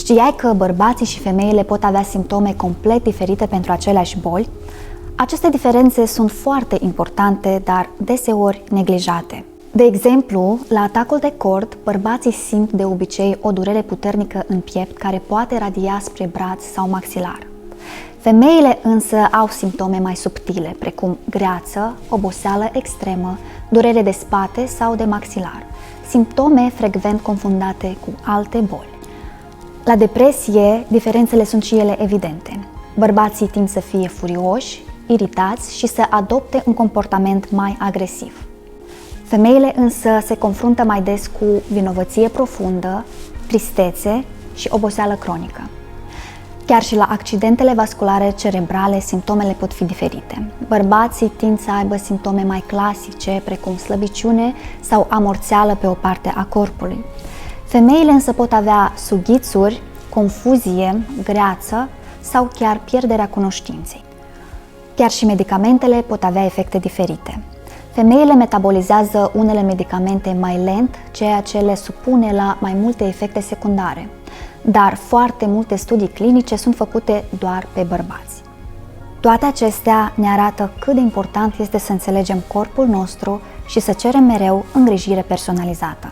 Știai că bărbații și femeile pot avea simptome complet diferite pentru aceleași boli? Aceste diferențe sunt foarte importante, dar deseori neglijate. De exemplu, la atacul de cord, bărbații simt de obicei o durere puternică în piept care poate radia spre braț sau maxilar. Femeile însă au simptome mai subtile, precum greață, oboseală extremă, durere de spate sau de maxilar, simptome frecvent confundate cu alte boli. La depresie, diferențele sunt și ele evidente. Bărbații tind să fie furioși, iritați și să adopte un comportament mai agresiv. Femeile însă se confruntă mai des cu vinovăție profundă, tristețe și oboseală cronică. Chiar și la accidentele vasculare cerebrale, simptomele pot fi diferite. Bărbații tind să aibă simptome mai clasice, precum slăbiciune sau amorțeală pe o parte a corpului. Femeile însă pot avea sughițuri, confuzie, greață sau chiar pierderea cunoștinței. Chiar și medicamentele pot avea efecte diferite. Femeile metabolizează unele medicamente mai lent, ceea ce le supune la mai multe efecte secundare, dar foarte multe studii clinice sunt făcute doar pe bărbați. Toate acestea ne arată cât de important este să înțelegem corpul nostru și să cerem mereu îngrijire personalizată.